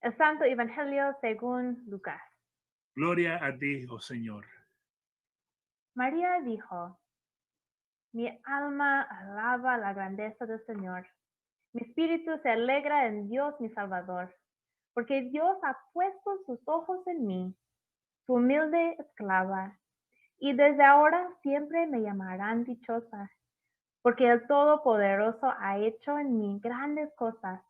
El Santo Evangelio según Lucas. Gloria a ti, oh Señor. María dijo, mi alma alaba la grandeza del Señor. Mi espíritu se alegra en Dios mi Salvador, porque Dios ha puesto sus ojos en mí, su humilde esclava, y desde ahora siempre me llamarán dichosa, porque el Todopoderoso ha hecho en mí grandes cosas.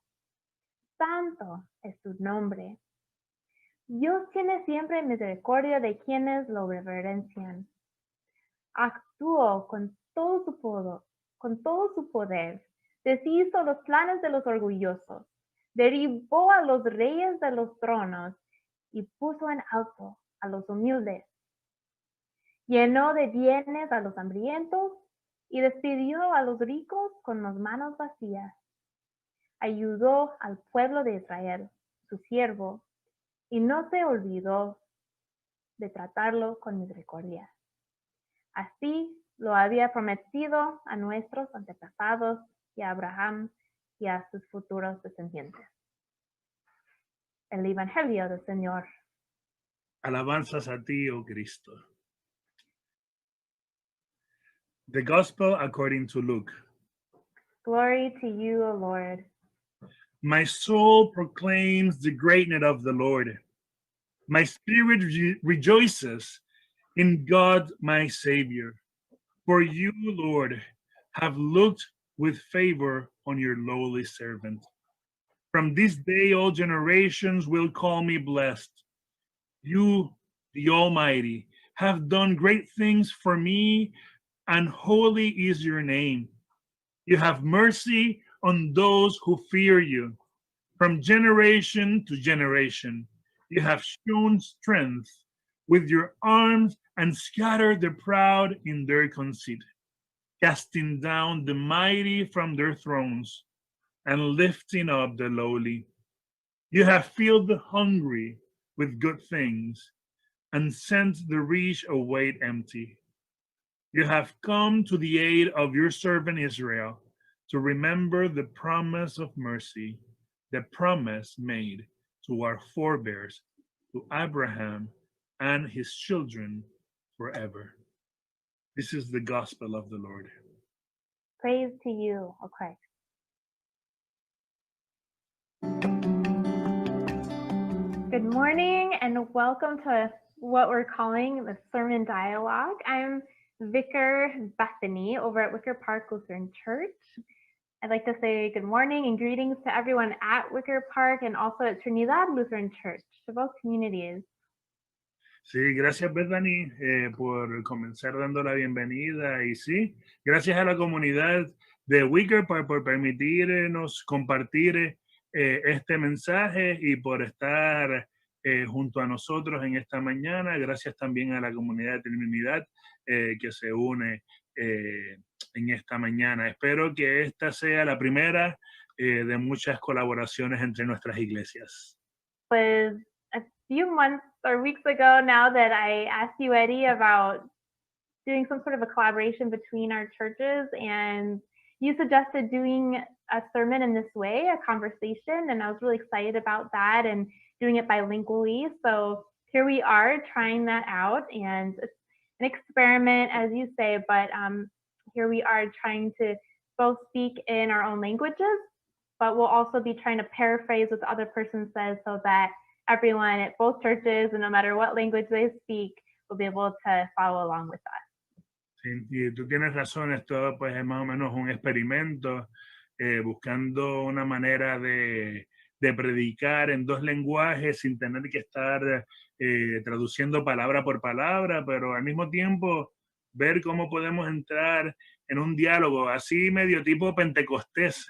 Santo es su nombre. Dios tiene siempre misericordia de quienes lo reverencian. Actuó con todo su poder, deshizo los planes de los orgullosos, derribó a los reyes de los tronos y puso en alto a los humildes. Llenó de bienes a los hambrientos y despidió a los ricos con las manos vacías. Ayudó al pueblo de Israel, su siervo, y no se olvidó de tratarlo con misericordia. Así lo había prometido a nuestros antepasados y a Abraham y a sus futuros descendientes. El Evangelio del Señor. Alabanzas a ti, oh Cristo. The Gospel according to Luke. Glory to you, O Lord. My soul proclaims the greatness of the Lord. My spirit rejoices in God, my Savior. For you, Lord, have looked with favor on your lowly servant. From this day, all generations will call me blessed. You, the Almighty, have done great things for me, and holy is your name. You have mercy on those who fear you. From generation to generation, you have shown strength with your arms and scattered the proud in their conceit, casting down the mighty from their thrones and lifting up the lowly. You have filled the hungry with good things and sent the rich away empty. You have come to the aid of your servant Israel to remember the promise of mercy, the promise made to our forebears, to Abraham and his children forever. This is the gospel of the Lord. Praise to you, O Christ. Good morning and welcome to what we're calling the Sermon Dialogue. I'm Vicar Bethany over at Wicker Park Lutheran Church. I'd like to say good morning and greetings to everyone at Wicker Park and also at Trinidad Lutheran Church, to both communities. Sí, gracias Bethany por comenzar dando la bienvenida y sí, gracias a la comunidad de Wicker Park por permitirnos compartir este mensaje y por estar junto a nosotros en esta mañana. Gracias también a la comunidad de Trinidad que se une en esta mañana. Espero que esta sea la primera de muchas colaboraciones entre nuestras iglesias. Was a few months or weeks ago now that I asked you, Eddie, about doing some sort of a collaboration between our churches, and you suggested doing a sermon in this way, a conversation, and I was really excited about that and doing it bilingually. So here we are trying that out, and it's an experiment, as you say, but here we are trying to both speak in our own languages, but we'll also be trying to paraphrase what the other person says so that everyone at both churches, and no matter what language they speak, will be able to follow along with us. Sí, y tú tienes razón, esto pues es más o menos un experimento buscando una manera de predicar en dos lenguajes sin tener que estar traduciendo palabra por palabra, pero al mismo tiempo ver cómo podemos entrar en un diálogo así medio tipo pentecostés,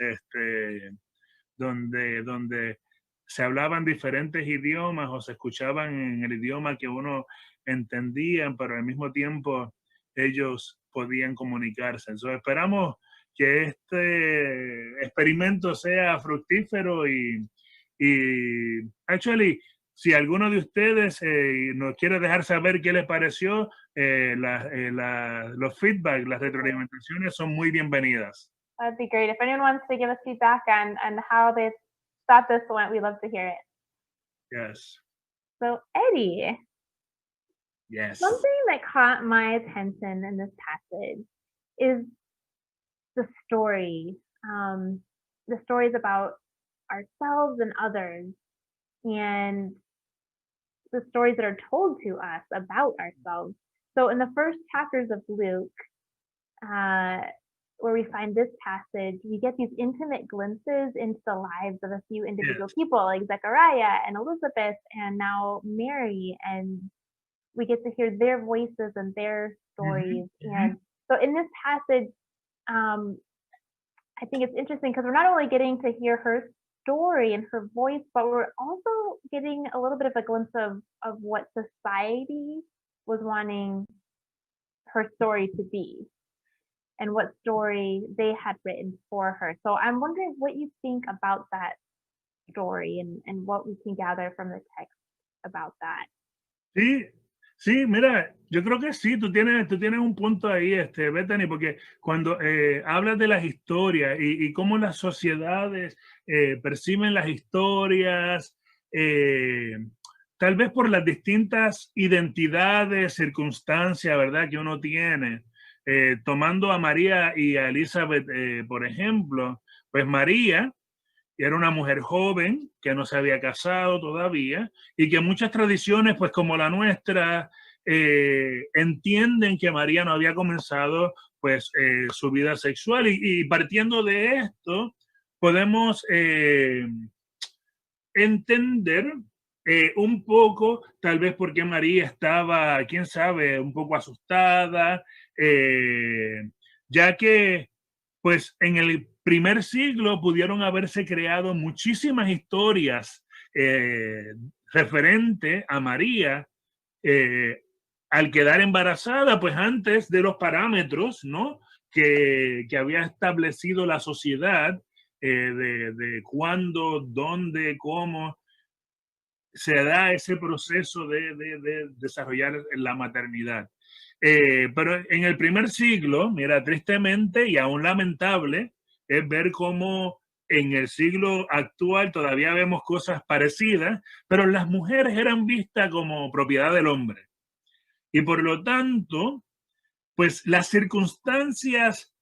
donde se hablaban diferentes idiomas o se escuchaban en el idioma que uno entendía, pero al mismo tiempo ellos podían comunicarse. Entonces esperamos que este experimento sea fructífero y actually, si alguno de ustedes nos quiere dejar saber qué les pareció, los feedback, las retroalimentaciones son muy bienvenidas. That'd be great. If anyone wants to give us feedback on how they thought this went, we'd love to hear it. Yes. So Eddie, Yes. something that caught my attention in this passage is the story, um, the stories about ourselves and others, and the stories that are told to us about ourselves. So in the first chapters of Luke, uh, where we find this passage, we get these intimate glimpses into the lives of a few individual Yes. people, like Zechariah and Elizabeth, and now Mary, and we get to hear their voices and their Mhm, stories. mhm. And so in this passage, um, I think it's interesting because we're not only getting to hear her story and her voice, but we're also getting a little bit of a glimpse of what society was wanting her story to be and what story they had written for her. So I'm wondering what you think about that story and what we can gather from the text about that. Sí, sí, mira, yo creo que sí, tú tienes un punto ahí, Bethany, porque cuando hablas de las historias y cómo las sociedades perciben las historias, eh, tal vez por las distintas identidades, circunstancias, ¿verdad?, que uno tiene. Tomando a María y a Elizabeth, por ejemplo, pues María y era una mujer joven que no se había casado todavía y que muchas tradiciones, pues como la nuestra, entienden que María no había comenzado pues su vida sexual y partiendo de esto podemos entender un poco, tal vez porque María estaba, quién sabe, un poco asustada, ya que pues en el primer siglo pudieron haberse creado muchísimas historias referente a María eh, al quedar embarazada, pues antes de los parámetros, ¿no? Que había establecido la sociedad de cuándo, dónde, cómo se da ese proceso de desarrollar la maternidad. Pero en el primer siglo, mira, tristemente y aún lamentable, es ver cómo en el siglo actual todavía vemos cosas parecidas, pero las mujeres eran vistas como propiedad del hombre. Y por lo tanto, pues las circunstancias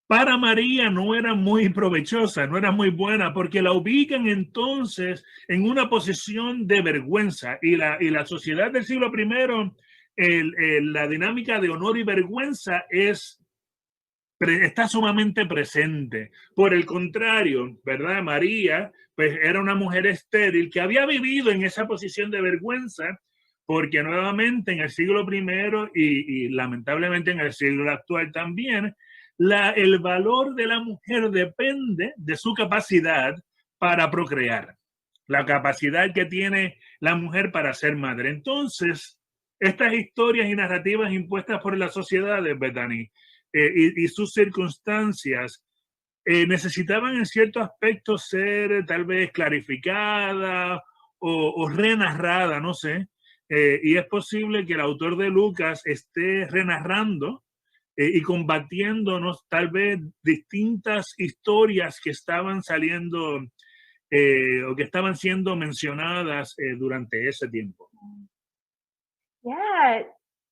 para María no era muy provechosa, no era muy buena, porque la ubican entonces en una posición de vergüenza. Y la sociedad del siglo I, la dinámica de honor y vergüenza está sumamente presente. Por el contrario, ¿verdad? María, pues era una mujer estéril que había vivido en esa posición de vergüenza, porque nuevamente en el siglo I y lamentablemente en el siglo actual también, el valor de la mujer depende de su capacidad para procrear, la capacidad que tiene la mujer para ser madre. Entonces, estas historias y narrativas impuestas por la sociedad, Bethany, y sus circunstancias necesitaban en cierto aspecto ser tal vez clarificada o renarrada, no sé. Y es posible que el autor de Lucas esté renarrando y combatiéndonos tal vez distintas historias que estaban saliendo o que estaban siendo mencionadas durante ese tiempo. Yeah.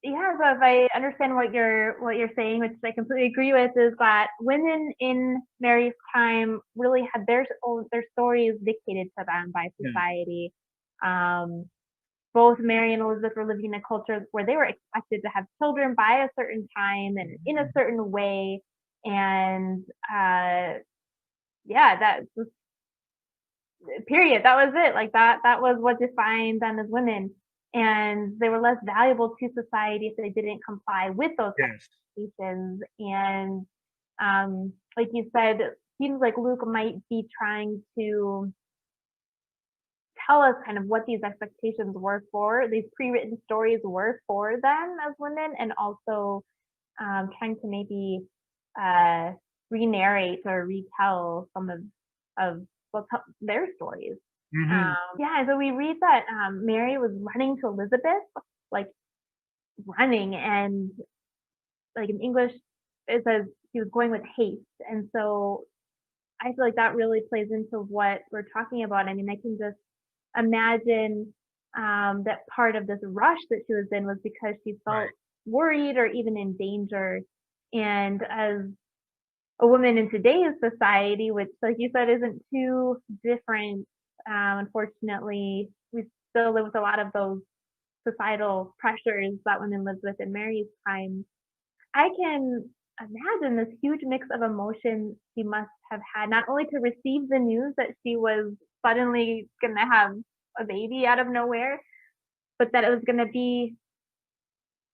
Yeah, so if I understand what you're saying, which I completely agree with, is that women in Mary's time really had their stories dictated to them by Yeah. society. Um, Both Mary and Elizabeth were living in a culture where they were expected to have children by a certain time and in a certain way. And yeah, that was, period. That was it. Like that was what defined them as women. And they were less valuable to society if they didn't comply with those Yes. expectations. And like you said, it seems like Luke might be trying to tell us kind of what these expectations were for these pre-written stories were for them as women, and also trying to maybe re-narrate or retell some of their stories. Ujú. Yeah, so we read that Mary was running to Elizabeth, like running, and like in English it says she was going with haste, and so I feel like that really plays into what we're talking about. I mean, I can just imagine that part of this rush that she was in was because she felt Right. worried or even in danger. And as a woman in today's society, which, like you said, isn't too different, unfortunately, we still live with a lot of those societal pressures that women lived with in Mary's time. I can imagine this huge mix of emotions she must have had, not only to receive the news that she was suddenly gonna have a baby out of nowhere, but that it was gonna be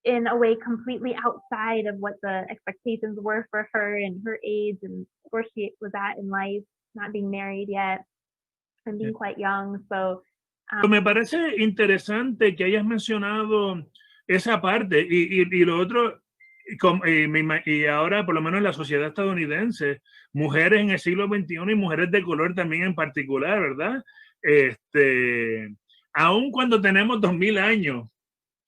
in a way completely outside of what the expectations were for her and her age and where she was at in life, not being married yet and being quite young. So, Me parece interesante que hayas mencionado esa parte y lo otro, y ahora por lo menos en la sociedad estadounidense, mujeres en el siglo XXI y mujeres de color también en particular, ¿verdad? Aun cuando tenemos 2000 años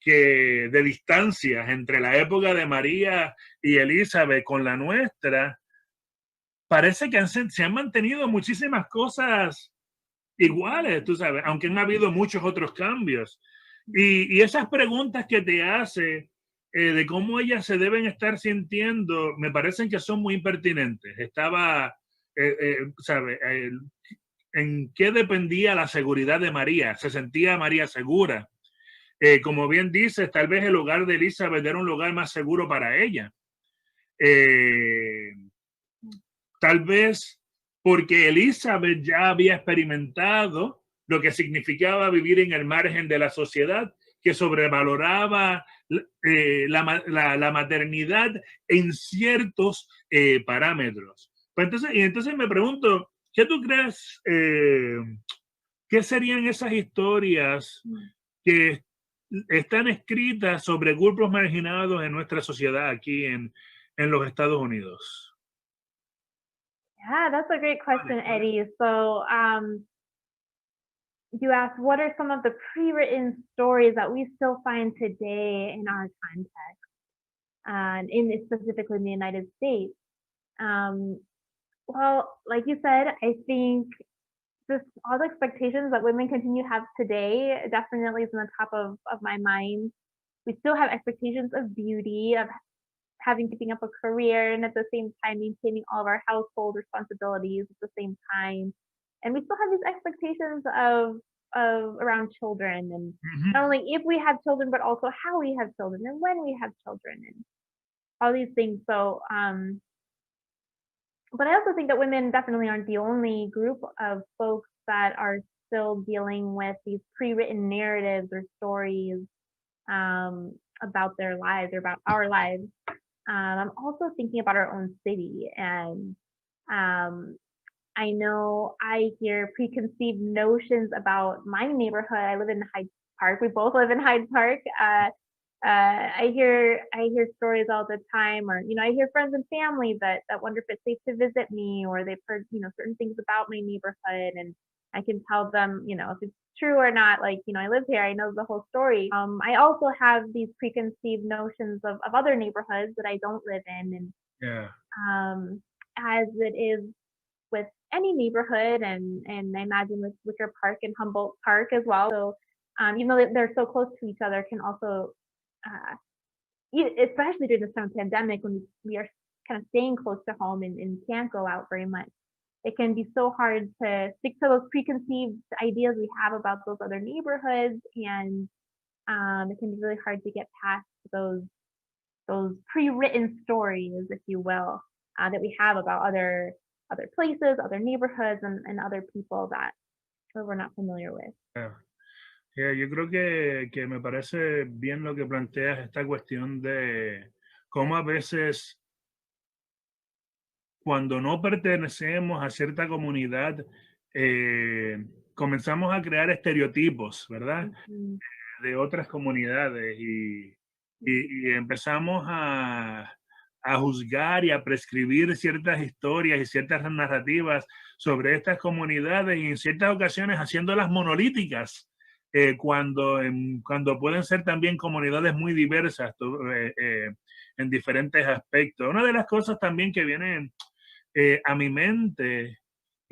de distancia entre la época de María y Elizabeth con la nuestra, parece que se han mantenido muchísimas cosas iguales, tú sabes, aunque han habido muchos otros cambios. Y esas preguntas que te hace de cómo ellas se deben estar sintiendo, me parecen que son muy pertinentes. ¿Sabe? ¿En qué dependía la seguridad de María? ¿Se sentía María segura? Como bien dices, tal vez el hogar de Elizabeth era un lugar más seguro para ella. Tal vez porque Elizabeth ya había experimentado lo que significaba vivir en el margen de la sociedad, que sobrevaloraba la maternidad en ciertos parámetros. Pues entonces me pregunto, ¿qué tú crees? ¿Qué serían esas historias que están escritas sobre grupos marginados en nuestra sociedad aquí en los Estados Unidos? yeah, that's a great question, Eddie. So, you asked what are some of the pre-written stories that we still find today in our context, specifically in the United States. Well, like you said, I think just all the expectations that women continue to have today definitely is on the top of my mind. We still have expectations of beauty, of having keeping up a career, and at the same time maintaining all of our household responsibilities at the same time. And we still have these expectations of around children and not only if we have children, but also how we have children and when we have children and all these things. So, but I also think that women definitely aren't the only group of folks that are still dealing with these pre-written narratives or stories about their lives or about our lives. I'm also thinking about our own city, and I know I hear preconceived notions about my neighborhood. I live in Hyde Park. We both live in Hyde Park. I hear stories all the time, or I hear friends and family that wonder if it's safe to visit me, or they've heard certain things about my neighborhood, and I can tell them if it's true or not. Like I live here, I know the whole story. I also have these preconceived notions of other neighborhoods that I don't live in, and Yeah. as it is with any neighborhood, and I imagine with Wicker Park and Humboldt Park as well. So even though they're so close to each other, can also uh, especially during this time of pandemic when we are kind of staying close to home and can't go out very much, it can be so hard to stick to those preconceived ideas we have about those other neighborhoods, and it can be really hard to get past those pre-written stories, if you will, that we have about other places, other neighborhoods, and other people that we're not familiar with. Yeah. Yeah, yo creo que me parece bien lo que planteas, esta cuestión de cómo a veces cuando no pertenecemos a cierta comunidad, comenzamos a crear estereotipos, ¿verdad? Mhm. De otras comunidades y empezamos a juzgar y a prescribir ciertas historias y ciertas narrativas sobre estas comunidades y en ciertas ocasiones haciéndolas monolíticas, cuando pueden ser también comunidades muy diversas en diferentes aspectos. Una de las cosas también que viene a mi mente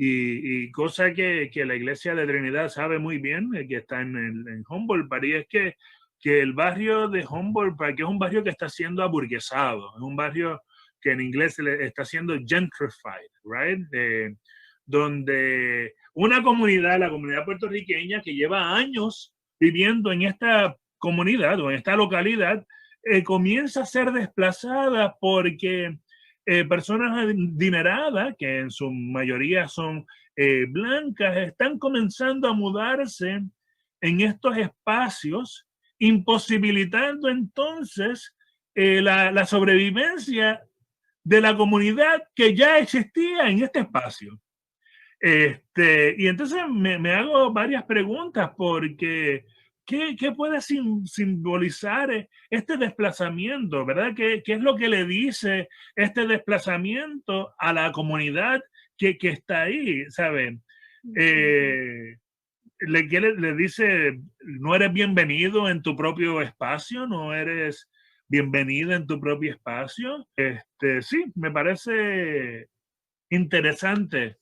y cosa que la Iglesia de Trinidad sabe muy bien, que está en Humboldt Park, y es que el barrio de Humboldt Park es un barrio que está siendo aburguesado, es un barrio que en inglés se le está siendo gentrified, right? Donde una comunidad, la comunidad puertorriqueña que lleva años viviendo en esta comunidad o en esta localidad, comienza a ser desplazada porque personas adineradas, que en su mayoría son blancas, están comenzando a mudarse en estos espacios, imposibilitando entonces la sobrevivencia de la comunidad que ya existía en este espacio. Y entonces me hago varias preguntas porque ¿qué puede simbolizar este desplazamiento, verdad? ¿Qué es lo que le dice este desplazamiento a la comunidad que está ahí, ¿saben? Le dice, no eres bienvenido en tu propio espacio, no eres bienvenida en tu propio espacio. Sí, me parece interesante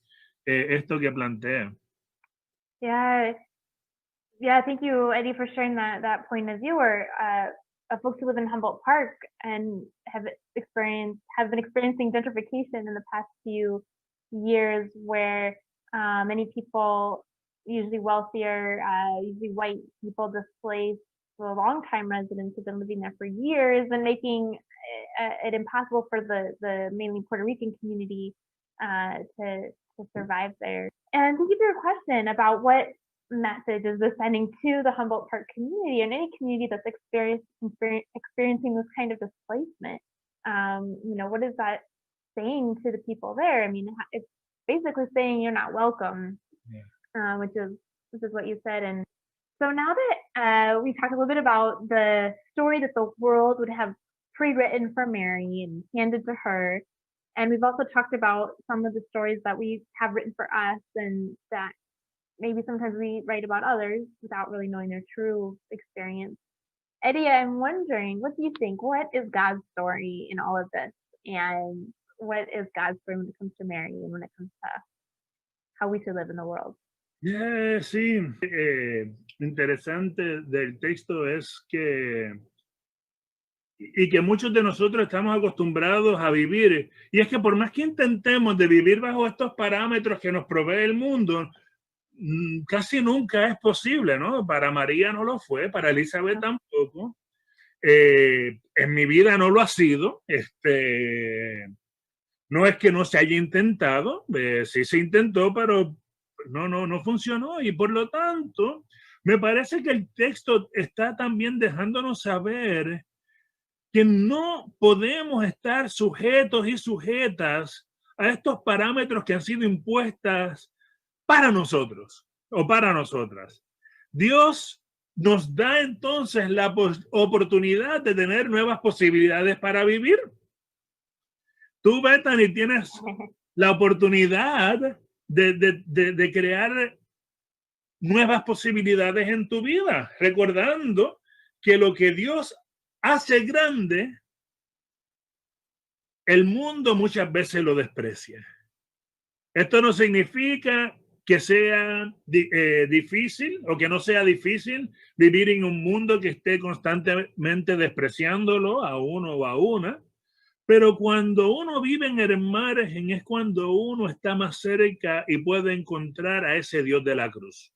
esto que plantea. Yeah, thank you, Eddie, for sharing that point of view. Where folks who live in Humboldt Park and have been experiencing gentrification in the past few years, where many people, usually wealthier, usually white people, displaced for long-time residents who've been living there for years and making it impossible for the mainly Puerto Rican community to survive there. And thank you for your question about what message is this sending to the Humboldt Park community and any community that's experiencing this kind of displacement. What is that saying to the people there? I mean, it's basically saying you're not welcome, which is what you said. And so now that we talked a little bit about the story that the world would have pre-written for Mary and handed to her, and we've also talked about some of the stories that we have written for us and that maybe sometimes we write about others without really knowing their true experience. Eddie, I'm wondering, what do you think? What is God's story in all of this? And what is God's story when it comes to Mary and when it comes to how we should live in the world? Sí, interesante del texto es que muchos de nosotros estamos acostumbrados a vivir, y es que por más que intentemos de vivir bajo estos parámetros que nos provee el mundo, casi nunca es posible, ¿no? Para María no lo fue, para Elizabeth tampoco. En mi vida no lo ha sido. No es que no se haya intentado, sí se intentó, pero no funcionó. Y por lo tanto, me parece que el texto está también dejándonos saber que no podemos estar sujetos y sujetas a estos parámetros que han sido impuestas para nosotros o para nosotras. Dios nos da entonces la oportunidad de tener nuevas posibilidades para vivir. Tú, Bethany, tienes la oportunidad de crear nuevas posibilidades en tu vida, recordando que lo que Dios hace grande, el mundo muchas veces lo desprecia. Esto no significa que sea difícil o que no sea difícil vivir en un mundo que esté constantemente despreciándolo a uno o a una, pero cuando uno vive en el margen es cuando uno está más cerca y puede encontrar a ese Dios de la cruz.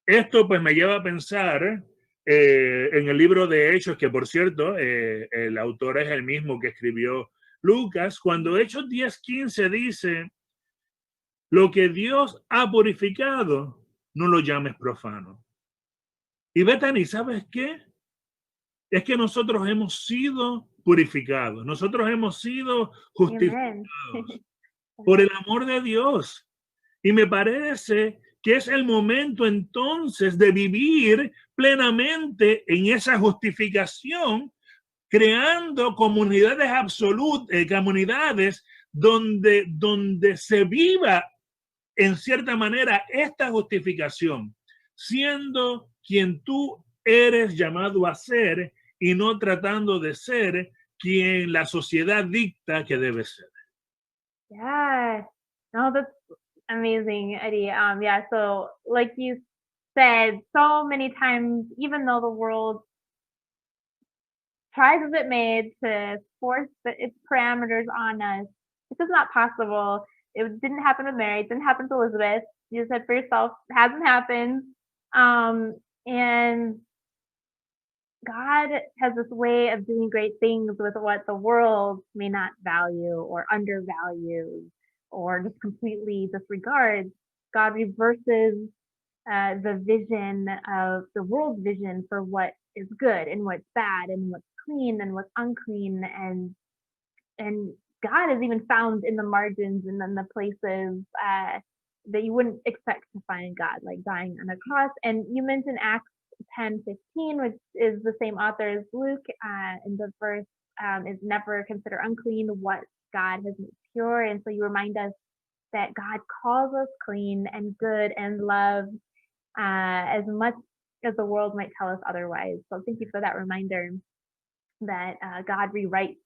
Esto pues me lleva a pensar en el libro de Hechos, que por cierto, el autor es el mismo que escribió Lucas, cuando Hechos 10:15 dice: lo que Dios ha purificado, no lo llames profano. Y Bethany, ¿sabes qué? Es que nosotros hemos sido purificados, nosotros hemos sido justificados por el amor de Dios. Y me parece que es el momento entonces de vivir plenamente en esa justificación, creando comunidades absolutas, comunidades donde se viva en cierta manera esta justificación, siendo quien tú eres llamado a ser y no tratando de ser quien la sociedad dicta que debe ser. Yeah, no, Amazing, Eddie. Yeah, so like you said, so many times, even though the world tries as it may to force its parameters on us, it's just not possible. It didn't happen with Mary. It didn't happen to Elizabeth. You said for yourself, it hasn't happened. And God has this way of doing great things with what the world may not value or undervalue or just completely disregard. God reverses the vision of the world's vision for what is good and what's bad and what's clean and what's unclean, and God is even found in the margins and in the places that you wouldn't expect to find God, like dying on a cross. And you mentioned Acts 10:15, which is the same author as Luke, in the verse is never consider unclean what God has made pure. And so you remind us that God calls us clean and good and loved as much as the world might tell us otherwise. So thank you for that reminder that God rewrites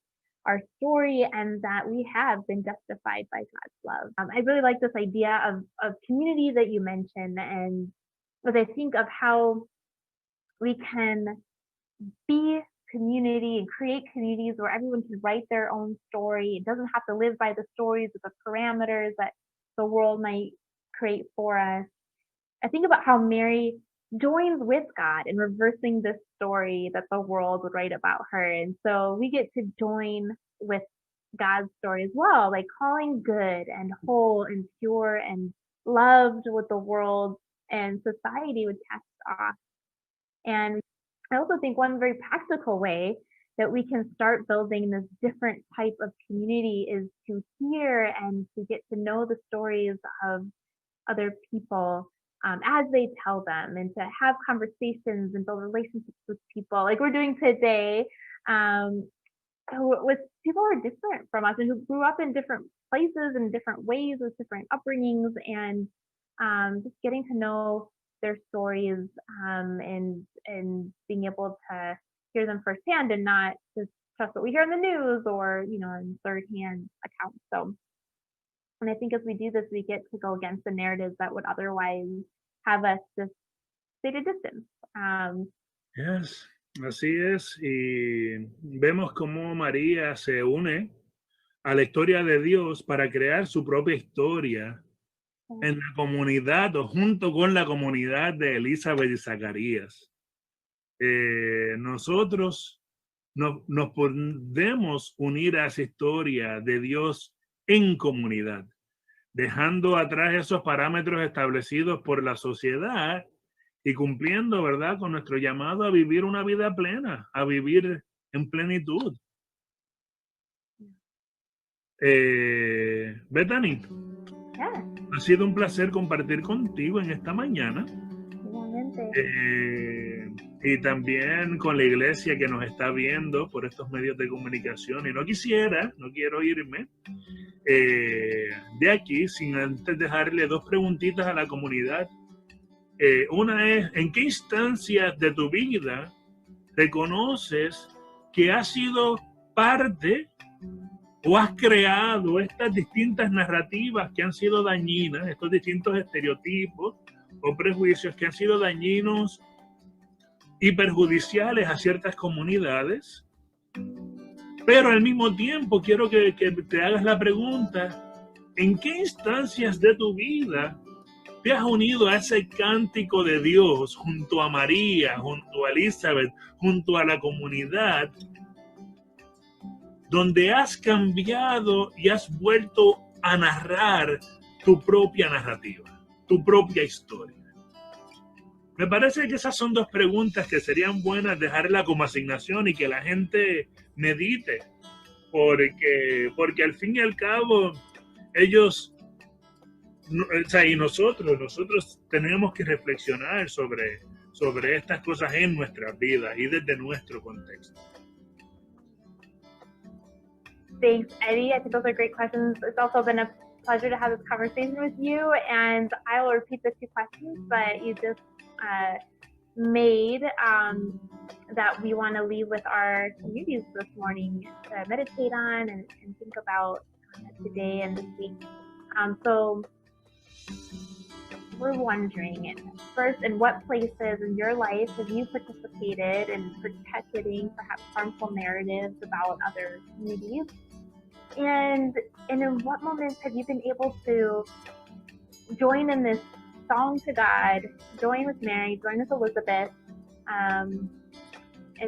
our story and that we have been justified by God's love. I really like this idea of community that you mentioned, and as I think of how we can be community and create communities where everyone can write their own story. It doesn't have to live by the stories or the parameters that the world might create for us. I think about how Mary joins with God in reversing this story that the world would write about her. And so we get to join with God's story as well, like calling good and whole and pure and loved what the world and society would cast off. And I also think one very practical way that we can start building this different type of community is to hear and to get to know the stories of other people as they tell them, and to have conversations and build relationships with people like we're doing today, with people who are different from us and who grew up in different places and different ways with different upbringings, and just getting to know their stories, and being able to hear them firsthand and not just trust what we hear in the news or in third hand accounts. So, and I think as we do this, we get to go against the narratives that would otherwise have us just stay at a distance. Yes, así es. Y vemos cómo María se une a la historia de Dios para crear su propia historia en la comunidad o junto con la comunidad de Elizabeth y Zacarías. Nosotros nos podemos unir a esa historia de Dios en comunidad, dejando atrás esos parámetros establecidos por la sociedad y cumpliendo, ¿verdad?, con nuestro llamado a vivir una vida plena, a vivir en plenitud. Bethany, Yeah, ha sido un placer compartir contigo en esta mañana. igualmente. Y también con la iglesia que nos está viendo por estos medios de comunicación. Y no quiero irme de aquí sin antes dejarle dos preguntitas a la comunidad. Una es, ¿en qué instancias de tu vida reconoces que has sido parte o has creado estas distintas narrativas que han sido dañinas, estos distintos estereotipos o prejuicios que han sido dañinos y perjudiciales a ciertas comunidades? Pero al mismo tiempo quiero que te hagas la pregunta, ¿en qué instancias de tu vida te has unido a ese cántico de Dios junto a María, junto a Elizabeth, junto a la comunidad, donde has cambiado y has vuelto a narrar tu propia narrativa, tu propia historia? Me parece que esas son dos preguntas que serían buenas dejarla como asignación y que la gente medite, porque al fin y al cabo ellos, y nosotros tenemos que reflexionar sobre estas cosas en nuestras vidas y desde nuestro contexto. Thanks, Eddie. I think those are great questions. It's also been a pleasure to have this conversation with you, and I will repeat the two questions that you just made, that we want to leave with our communities this morning to meditate on and think about today and this week. So we're wondering, first, in what places in your life have you participated in perpetuating perhaps harmful narratives about other communities? And in what moments have you been able to join in this song to God, join with Mary, join with Elizabeth, and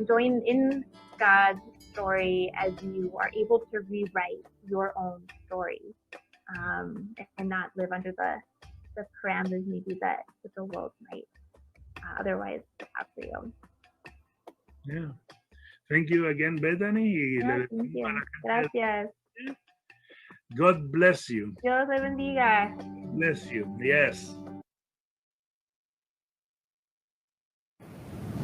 join in God's story as you are able to rewrite your own story, and not live under the parameters maybe that the world might otherwise have for you. Yeah. Thank you again, Bethany. Y Yeah, le thank decimos a you. la gente, Gracias. God bless you. Dios le bendiga. Bless you. Yes.